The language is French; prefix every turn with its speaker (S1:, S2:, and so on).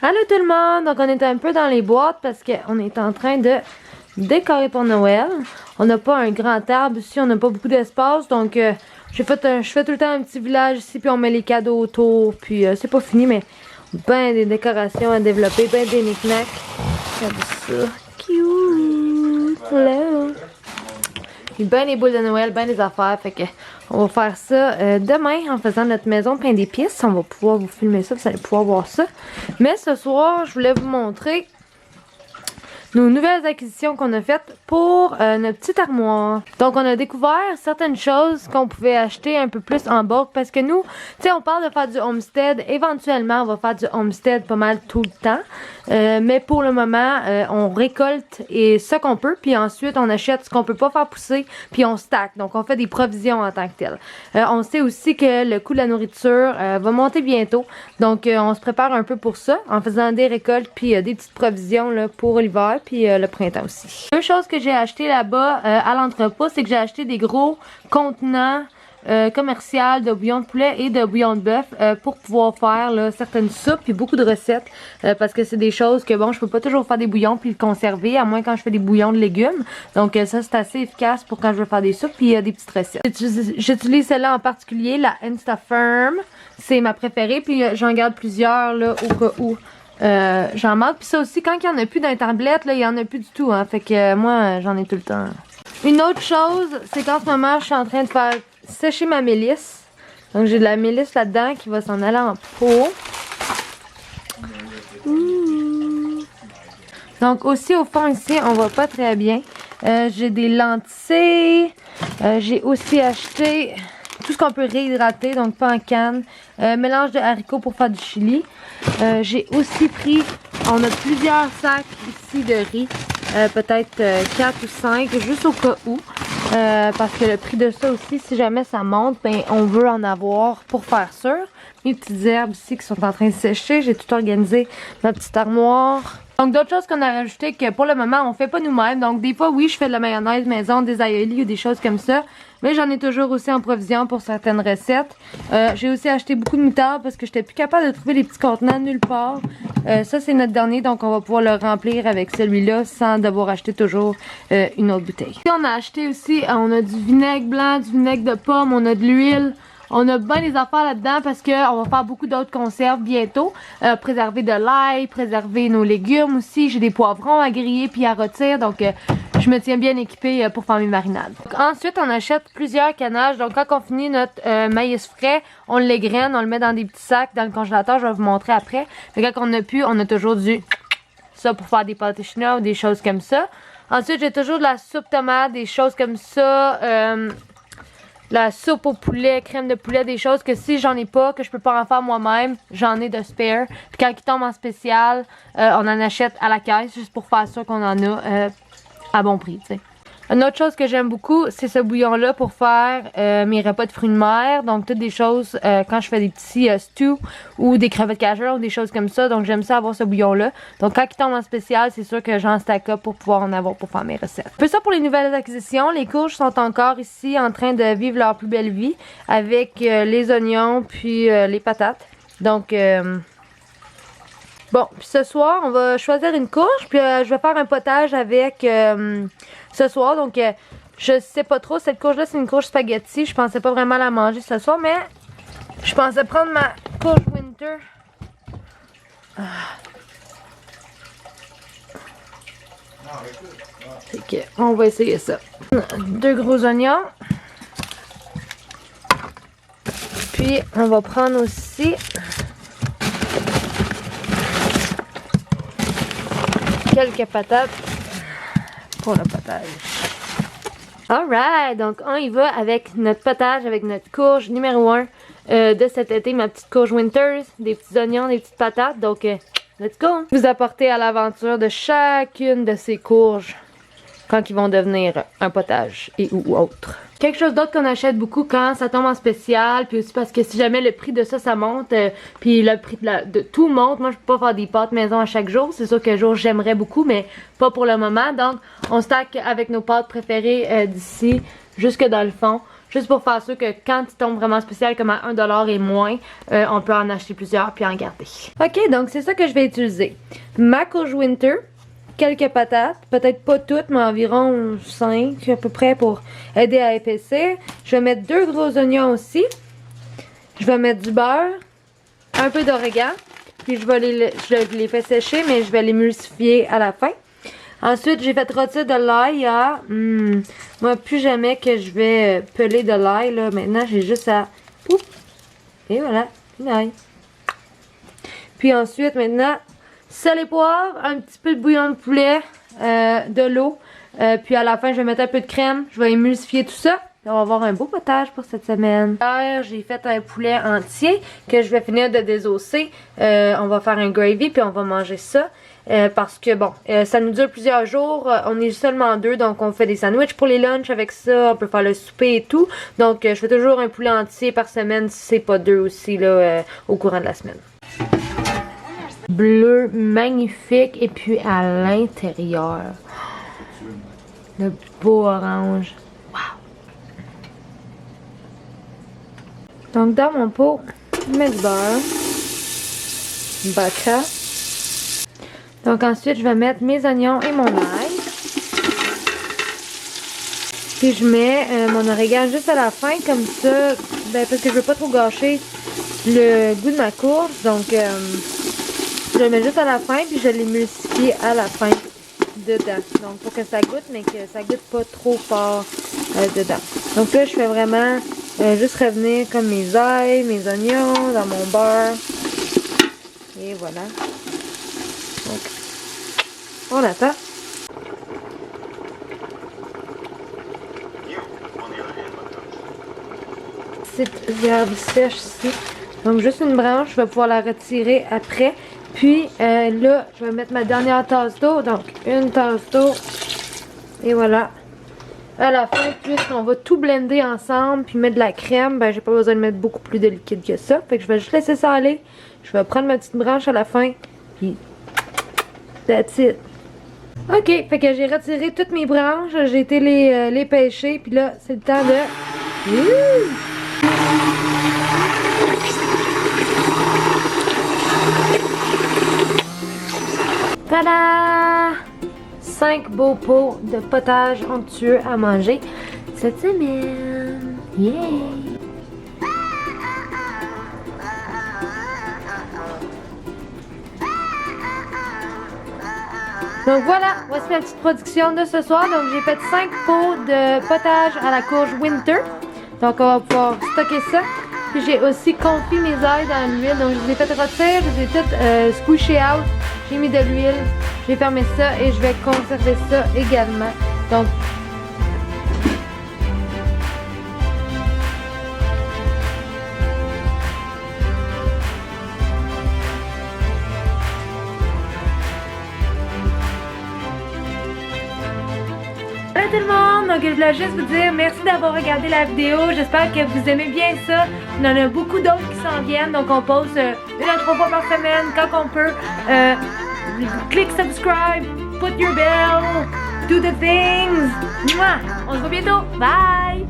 S1: Allô tout le monde! Donc on est un peu dans les boîtes parce qu'on est en train de décorer pour Noël. On n'a pas un grand arbre ici, on n'a pas beaucoup d'espace, donc je fais tout le temps un petit village ici, puis on met les cadeaux autour, puis c'est pas fini, mais ben des décorations à développer, ben des knick-knacks. Regardez ça, cute! Hello! Puis ben des boules de Noël, ben des affaires, fait que on va faire ça demain en faisant notre maison plein d'épices. On va pouvoir vous filmer ça, vous allez pouvoir voir ça. Mais ce soir, je voulais vous montrer nos nouvelles acquisitions qu'on a faites pour notre petite armoire. Donc on a découvert certaines choses qu'on pouvait acheter un peu plus en bulk parce que nous, tu sais, on parle de faire du homestead. Éventuellement, on va faire du homestead pas mal tout le temps. Mais pour le moment, on récolte et ce qu'on peut, puis ensuite on achète ce qu'on peut pas faire pousser, puis on stack. Donc on fait des provisions en tant que tel. On sait aussi que le coût de la nourriture va monter bientôt. Donc on se prépare un peu pour ça en faisant des récoltes puis des petites provisions là, pour l'hiver puis le printemps aussi. Deux choses que j'ai acheté là-bas à l'entrepôt, c'est que j'ai acheté des gros contenants commercial de bouillon de poulet et de bouillon de bœuf pour pouvoir faire là, certaines soupes puis beaucoup de recettes parce que c'est des choses que bon je peux pas toujours faire des bouillons puis le conserver à moins quand je fais des bouillons de légumes, donc ça c'est assez efficace pour quand je veux faire des soupes puis des petites recettes. J'utilise celle-là en particulier, la Instafirm, c'est ma préférée, puis j'en garde plusieurs là au cas où j'en manque. Puis ça aussi, quand il y en a plus dans les tablettes, là il y en a plus du tout, hein, fait que moi j'en ai tout le temps. Une autre chose, c'est qu'en ce moment je suis en train de faire sécher ma mélisse. Donc j'ai de la mélisse là-dedans qui va s'en aller en pot. Donc aussi au fond ici, on voit pas très bien. J'ai des lentilles. J'ai aussi acheté tout ce qu'on peut réhydrater, donc pas en canne. Mélange de haricots pour faire du chili. J'ai aussi pris, on a plusieurs sacs ici de riz. Peut-être 4 ou 5, juste au cas où. Parce que le prix de ça aussi, si jamais ça monte, ben on veut en avoir pour faire sûr. Mes petites herbes ici qui sont en train de sécher, j'ai tout organisé, ma petite armoire. Donc d'autres choses qu'on a rajoutées que pour le moment on fait pas nous-mêmes. Donc des fois oui je fais de la mayonnaise maison, des aioli ou des choses comme ça. Mais j'en ai toujours aussi en provision pour certaines recettes. J'ai aussi acheté beaucoup de moutarde parce que j'étais plus capable de trouver les petits contenants nulle part. Ça c'est notre dernier, donc on va pouvoir le remplir avec celui-là sans devoir acheter toujours une autre bouteille. Et on a acheté aussi, on a du vinaigre blanc, du vinaigre de pomme, on a de l'huile. On a bien des affaires là-dedans parce qu'on va faire beaucoup d'autres conserves bientôt. Préserver de l'ail, préserver nos légumes aussi. J'ai des poivrons à griller puis à rôtir. Donc je me tiens bien équipée pour faire mes marinades. Donc, ensuite on achète plusieurs canages. Donc quand on finit notre maïs frais, on l'égrène, on le met dans des petits sacs dans le congélateur. Je vais vous montrer après. Mais quand on a pu, on a toujours ça pour faire des pâtés chinois ou des choses comme ça. Ensuite j'ai toujours de la soupe tomate, des choses comme ça. La soupe au poulet, crème de poulet, des choses que si j'en ai pas, que je peux pas en faire moi-même, j'en ai de spare. Puis quand ils tombent en spécial, on en achète à la caisse juste pour faire sûr qu'on en a à bon prix, tu sais. Une autre chose que j'aime beaucoup, c'est ce bouillon-là pour faire mes repas de fruits de mer. Donc toutes des choses quand je fais des petits stews ou des crevettes cajun ou des choses comme ça. Donc j'aime ça avoir ce bouillon-là. Donc quand il tombe en spécial, c'est sûr que j'en stack up pour pouvoir en avoir pour faire mes recettes. Un peu ça pour les nouvelles acquisitions. Les courges sont encore ici en train de vivre leur plus belle vie avec les oignons puis les patates. Donc bon, puis ce soir, on va choisir une courge, puis je vais faire un potage avec ce soir. Donc, je sais pas trop, cette courge-là, c'est une courge spaghetti. Je pensais pas vraiment la manger ce soir, mais je pensais prendre ma courge winter. Fait que, on va essayer ça. 2 gros oignons. Puis, on va prendre aussi quelques patates pour le potage. Alright, donc on y va avec notre potage, avec notre courge numéro 1 de cet été, ma petite courge Winters, des petits oignons, des petites patates, donc let's go! Vous apportez à l'aventure de chacune de ces courges quand ils vont devenir un potage et ou autre. Quelque chose d'autre qu'on achète beaucoup quand ça tombe en spécial, puis aussi parce que si jamais le prix de ça monte, puis le prix de tout monte, moi je peux pas faire des pâtes maison à chaque jour, c'est sûr que jour j'aimerais beaucoup, mais pas pour le moment, donc on stack avec nos pâtes préférées d'ici jusque dans le fond. Juste pour faire sûr que quand il tombe vraiment spécial comme à 1$ et moins, on peut en acheter plusieurs puis en garder. Ok, donc c'est ça que je vais utiliser. Ma courge winter, quelques patates, peut-être pas toutes, mais environ 5 à peu près pour aider à épaissir. Je vais mettre 2 gros oignons aussi. Je vais mettre du beurre, un peu d'origan, puis je les fais sécher, mais je vais l'émulsifier à la fin. Ensuite, j'ai fait rôtir de l'ail à... moi, plus jamais que je vais peler de l'ail, là. Maintenant, j'ai juste à... Oups! Et voilà, l'ail. Puis ensuite, maintenant, sel et poivre, un petit peu de bouillon de poulet, de l'eau. Puis à la fin, je vais mettre un peu de crème. Je vais émulsifier tout ça. On va avoir un beau potage pour cette semaine. Hier, j'ai fait un poulet entier que je vais finir de désosser. On va faire un gravy puis on va manger ça. Parce que bon, ça nous dure plusieurs jours. On est seulement 2, donc on fait des sandwichs pour les lunchs avec ça. On peut faire le souper et tout. Donc je fais toujours un poulet entier par semaine si c'est pas 2 aussi là au courant de la semaine. Bleu magnifique et puis à l'intérieur le beau orange. Wow. Donc dans mon pot, je mets du beurre, butter. Donc ensuite je vais mettre mes oignons et mon ail. Puis je mets mon origan juste à la fin comme ça, ben, parce que je veux pas trop gâcher le goût de ma courge. Donc je le mets juste à la fin puis je l'émulsifie à la fin dedans. Donc pour que ça goûte mais que ça goûte pas trop fort dedans. Donc là je fais vraiment juste revenir comme mes ailes, mes oignons dans mon beurre. Et voilà. Donc on attend. Cette herbe sèche ici. Donc juste une branche, je vais pouvoir la retirer après. Puis là, je vais mettre ma dernière tasse d'eau. Donc une tasse d'eau. Et voilà. À la fin, puisqu'on va tout blender ensemble puis mettre de la crème, ben j'ai pas besoin de mettre beaucoup plus de liquide que ça. Fait que je vais juste laisser ça aller. Je vais prendre ma petite branche à la fin. Puis that's it. Ok, fait que j'ai retiré toutes mes branches. J'ai été les pêcher. Puis là, c'est le temps de... Tada! 5 beaux pots de potage onctueux à manger cette semaine. Yeah! Donc voilà, voici ma petite production de ce soir. Donc j'ai fait 5 pots de potage à la courge winter. Donc on va pouvoir stocker ça. Puis j'ai aussi confit mes ailes dans l'huile. Donc je les ai fait rôtir, je les ai toutes squishy out. J'ai mis de l'huile, j'ai fermé ça et je vais conserver ça également. Donc Salut tout le monde, donc je voulais juste vous dire merci d'avoir regardé la vidéo, j'espère que vous aimez bien ça, il y en a beaucoup d'autres qui s'en viennent, donc on poste 1 à 3 fois par semaine quand on peut, click subscribe, put your bell, do the things, on se voit bientôt, bye!